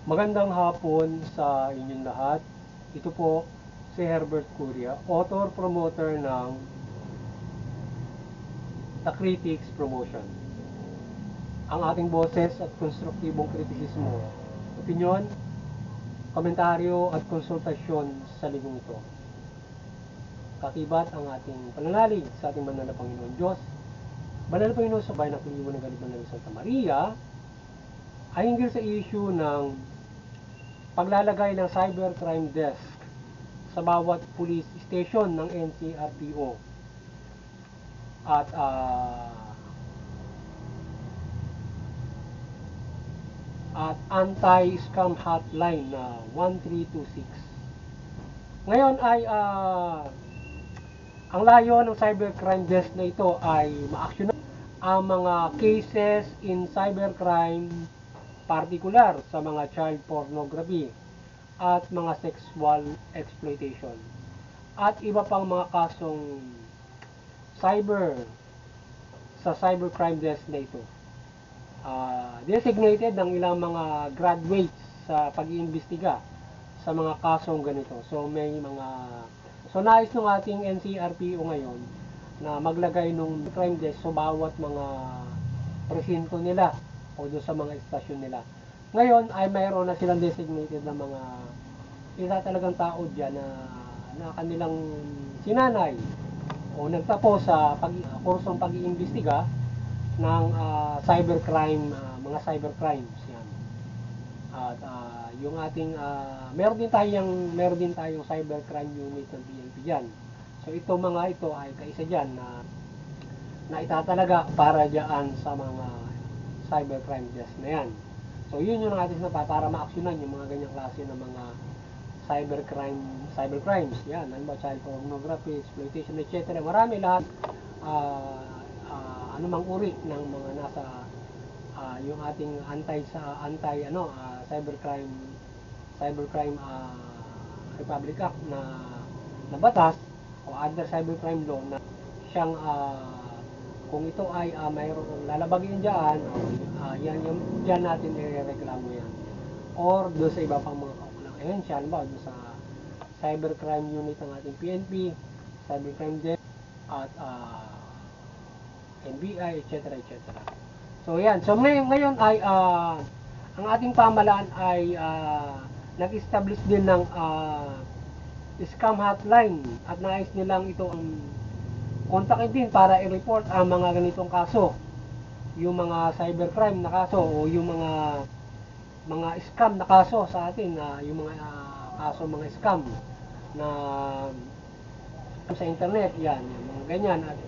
Magandang hapon sa inyong lahat. Ito po si Herbert Curia, author promoter ng The Critics Promotion. Ang ating boses at konstruktibong kritisismo, opinyon, komentaryo at konsultasyon sa libong ito. Kakibat ang ating pananalig sa ating banal na Panginoon Diyos, banal na Panginoon sa bayan ng Piliwan ng Galiban ng Santa Maria, ay hinggil sa issue ng paglalagay ng cybercrime desk sa bawat police station ng NCRPO at anti-scam hotline na 1326. Ngayon ay ang layo ng cybercrime desk na ito ay ma-aksyonan ang mga cases in cybercrime, partikular sa mga child pornography at mga sexual exploitation at iba pang mga kasong sa cybercrime desk na ito. Designated ng ilang mga graduates sa pag-iimbestiga sa mga kasong ganito. So nais ng ating NCRPO ngayon na maglagay ng crime desk sa bawat mga presinto nila o doon sa mga estasyon nila. Ngayon ay mayroon na silang designated na mga talagang tao dyan na kanilang sinanay o nagtapos sa kursong pag-iimbestiga ng cybercrime, mga cybercrimes yan. At yung ating meron din tayong cybercrime unit ng PNP diyan. So ito ay kaisa diyan na itatalaga para diyan sa mga cybercrime desk na yan. So yun yung ating para maaksyonan yung mga ganyang klase ng mga cybercrimes yan, ano ba, child pornography, exploitation, etc. Marami lahat anumang uri ng mga nasa yung ating cybercrime Republic Act na batas o under cybercrime law na siyang kung ito ay mayroong lalabagin diyan diyan natin irereklamo yan or do sa iba pang mga kaukulang ahensya, ba do sa cybercrime unit ng ating PNP, cybercrime desk at NBI, etc. So yan. So ngayon ay ang ating pamahalaan ay nag-establish din ng scam hotline at nais nilang ito kontakin din para i-report ang mga ganitong kaso. Yung mga cybercrime na kaso o yung mga scam na kaso sa atin, yung mga kaso mga scam na sa internet, yan, yung mga ganyan at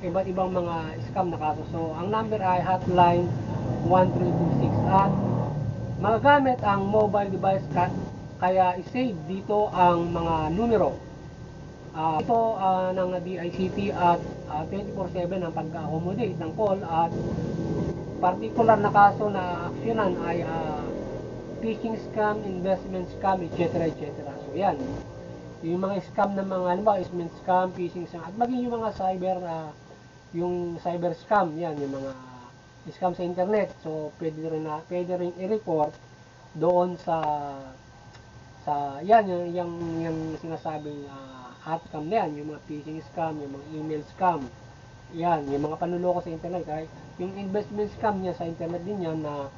iba't ibang mga scam na kaso. So, ang number ay hotline 1326 at magagamit ang mobile device kaya i-save dito ang mga numero. Ito ng DICT at 24/7 ang pagka-accommodate ng call at particular na kaso na aksyonan ay phishing scam, investment scam, etc. So, yan. Yung mga scam ng mga investment scam, phishing scam, at maging yung mga cyber scam, yan, yung mga scam sa internet. So, pwede rin i-report doon sa yan, yung sinasabing scam na yan, yung mga phishing scam, yung mga email scam, yan, yung mga panluloko sa internet. Kahit yung investment scam niya sa internet din yan na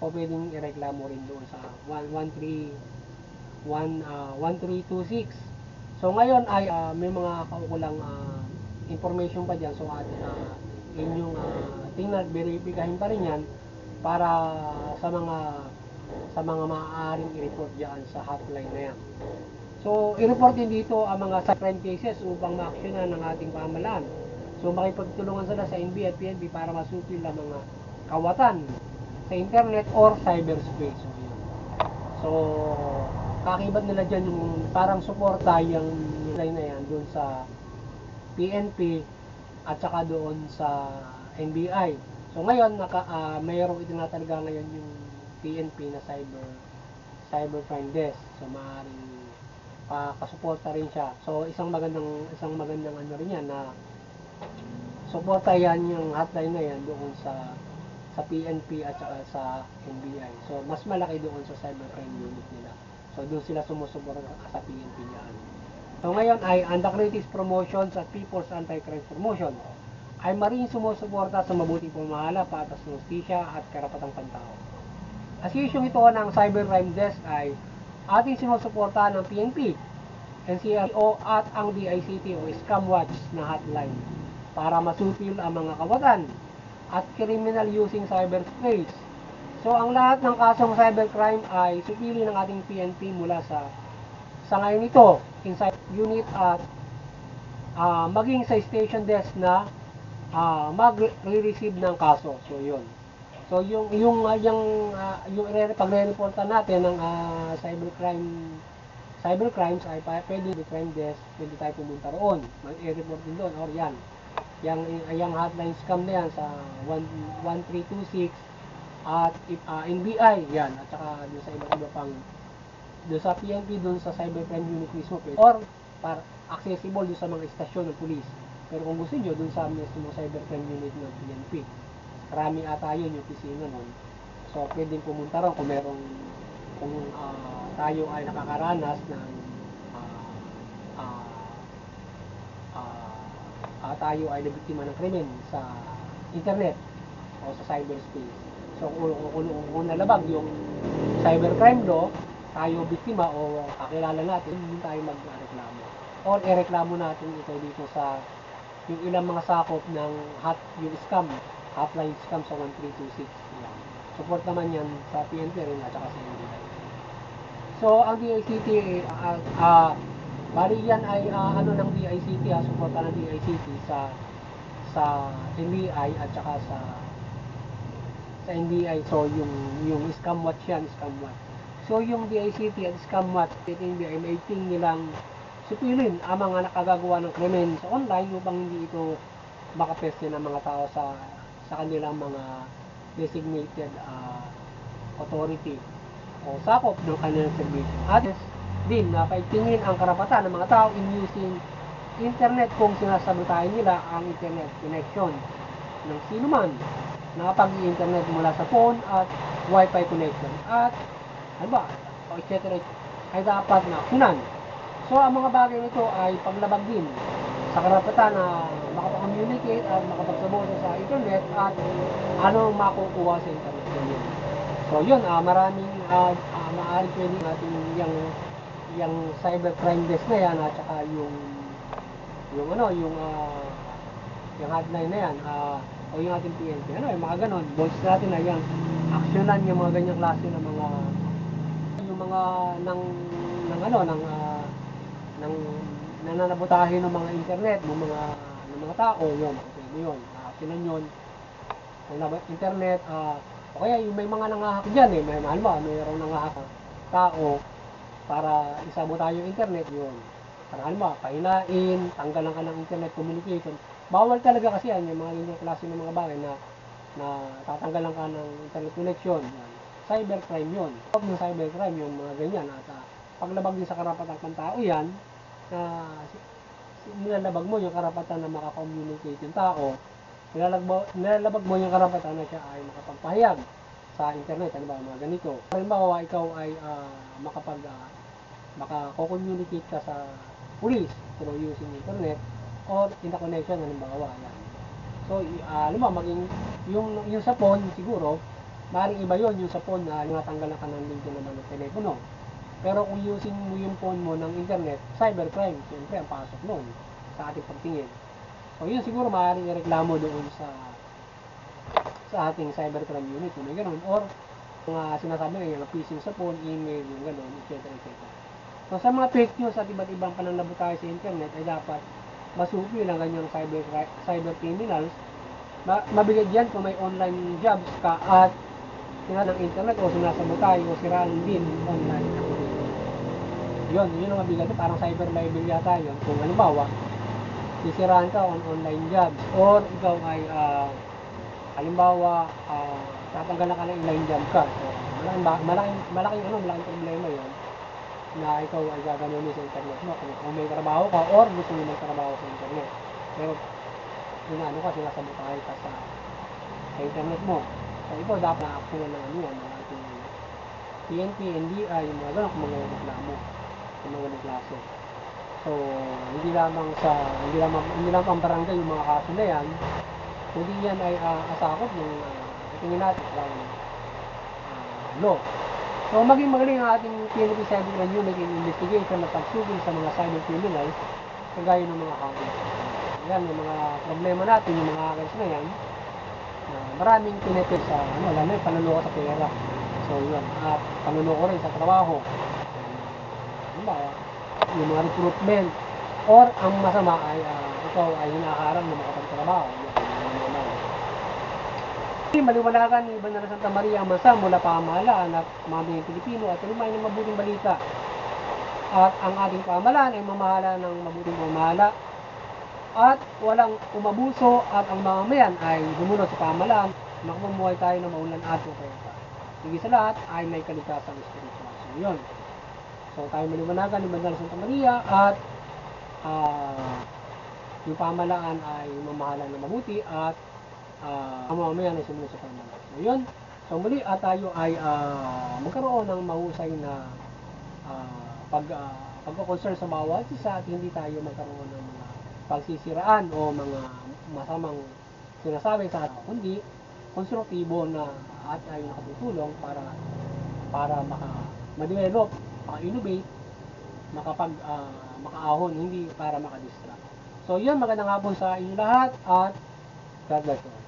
pwedeng ireklamo rin doon sa 1326. So ngayon ay may mga kaukulang information pa dyan. So inyong tingnan, verifikahin pa rin yan para sa mga maaaring i-report dyan sa hotline na yan. So i-report din dito ang mga cybercrime cases upang ma-actionan ng ating pamahalaan. So makipagtulungan sila sa NBI at PNP para masupil ang mga kawatan sa internet or cyberspace. So kakibat nila dyan yung parang suporta yung line na yan doon sa PNP at saka doon sa NBI. So ngayon mayroong itinatalaga ngayon yung PNP na cybercrime desk. So maaaring kasuporta rin siya. So isang magandang ano rin yan na suporta yan yung hotline na yan doon sa sa PNP at saka sa NBI. So, mas malaki doon sa cybercrime unit nila. So, doon sila sumusuporta sa PNP niyan. So, ngayon ay ang The Critics Promotions at People's Anti-Crime Promotion ay maring sumusuporta sa mabuting pamamahala, patas ng hustisya at karapatang pantao. Asisyong ito ng Cybercrime Desk ay ating sinusuporta ng PNP, NCRPO at ang DICT o Scam Watch na hotline para masupil ang mga kawatan at criminal using cyberspace. So, ang lahat ng kasong cybercrime ay supili ng ating PNP mula sa ngayon ito, inside unit at maging sa station desk na magre-receive ng kaso. So, yun. So, yung pagre-reportan natin ng cybercrimes ay pwede sa crime desk, pwede tayo pumunta roon. Mag-report din doon, or yan. Yung hotline scam na yan sa 1326 at NBI, yan. At saka doon sa iba pang, doon sa PNP, doon sa cybercrime unit mismo, or para accessible doon sa mga istasyon ng police. Pero kung gusto nyo, doon sa mismo cybercrime unit ng PNP, karami ata yun yung opisina nun. So, pwedeng pumunta ron kung merong, kung tayo ay nakakaranas ng tayo ay nabiktima ng krimen sa internet o sa cyberspace. So, kung nalabag yung cybercrime law, tayo biktima o kakilala natin, hindi tayo magreklamo. Or ireklamo natin ito dito sa yung ilang mga sakop ng yung scam, hotline scam sa 1326. Yan. Support naman yan sa PNP rin at saka sa NBI. So, ang DICT, bali yan ay ng DICT, suporta ng DICT sa NBI at saka sa NBI. So, yung scam watch yan, scam watch. So, yung DICT at scam watch at NBI, may ting nilang supilin ang mga nakagagawa ng krimen sa online upang hindi ito makapeste ng mga tao sa kanilang mga designated authority o sakop ng kanilang servisyo. At din na paigtingin ang karapatan ng mga tao in using internet kung sinasabotahin nila ang internet connection ng sino man nakapag-internet mula sa phone at wifi connection at etc. ay dapat na aksyonan. So, ang mga bagay nito ay paglabag din sa karapatan na makapag-communicate at makapagsaboto sa internet at ano makukuha sa internet. So, yun, maraming maaari pwede natin yung cybercrime desk na yan at saka yung hotline na yan o yung ating PNP. Yung mga ganon, voice natin na yan, aksyonan yung mga ganyang klase ng mga yung mga nananabotahin ng mga internet ng mga tao, yun, pwede yun, aksyonan yun. Kung internet, o kaya yung may mga nangahak dyan mayroong nangahak tao para isabota yung internet, yun. Para pahinain, tanggalan ka ng internet communication. Bawal talaga kasi yan, yung mga yung klase ng mga bagay na tatanggalan ka ng internet connection. Yan. Cybercrime yun. Pag ng cybercrime, yung mga ganyan. At paglabag din sa karapatang pantao yan, na nilalabag mo yung karapatan na makakommunicate yung tao, nilalabag mo yung karapatan na siya ay makapagpahayag sa internet, mga ganito. Halimbawa, ikaw ay makakommunicate ka sa police through using internet or interconnection, halimbawa, yan. So, maging yung sa phone, siguro, maaaring iba yun, yung sa phone na natanggalan ka ng link naman ng telepono. Pero kung using mo yung phone mo ng internet, cybercrime, siyempre ang pasok nun sa ating pagtingin. So, yun siguro maaaring ireklamo doon sa ating cybercrime unit, kung may ganun. Or, mga sinasabi nga yung phishing sa phone, email, yung ganun, etc. So, sa mga fake news at iba't ibang pananabutay sa internet, ay dapat masupi ng ganyang cyber criminals. Mabigat yan kung may online jobs ka at ng internet o sinasabotay o siraan din online. Yun ang mabigat, parang cyber libel yata yun. Kung halimbawa, sisiraan ka on online jobs or ikaw ay halimbawa tatanggalan ka ng online job ka. So, malaking problema yun na ikaw ay gagano'n sa internet mo kung may trabaho ka or gusto mo may trabaho sa internet. Pero sinasabotahe ka sa internet mo. So ito dapat na-action ng ano yan, ng ating PNP, NBI, yung mga ganun, kung mga reklamo, yung mga ganung klase. So hindi lamang ang barangay yung mga kaso na yan, kundi yan ay asakop ng tingin natin law. So maging magaling ang ating PNP Cyber Unit in investigation at pagsugil sa mga cyber criminals kagaya ng mga hackers. Yan, yung mga problema natin, yung mga hackers na yan, maraming pinipil sa lalo yung panluloko sa pera. So yun, at panluloko rin sa trabaho. Yung mga recruitment, or ang masama ay ikaw ay hinaharang na makapagtrabaho. Maliwanagan ni Bandara Santa Maria ang masa mula pamahalaan at mga Pilipino at lumay ng mabuting balita. At ang ating pamahalaan ay mamahala ng mabuting pamahala at walang umabuso at ang mamamayan ay dumunod sa pamahalaan, makapumuhay tayo ng maulan at mapayapa. Higit sa lahat ay may kaligtasang espiritual. So yun. So tayo maliwanagan ni Bandara Santa Maria at yung pamahalaan ay mamahala ng mabuti at ang mamamayan ay sumunod sa pamahalaan. So yun. So muli tayo ay magkaroon ng mahusay na pagko-concern sa bawat isa at hindi tayo magkaroon ng mga pagsisiraan o mga masamang sinasabi sa atin, kundi konstruktibo na at ay nakatutulong para ma-develop, maka-innovate, makaahon, hindi para maka-distract. So yun, magandang hapon sa inyo lahat at God bless you.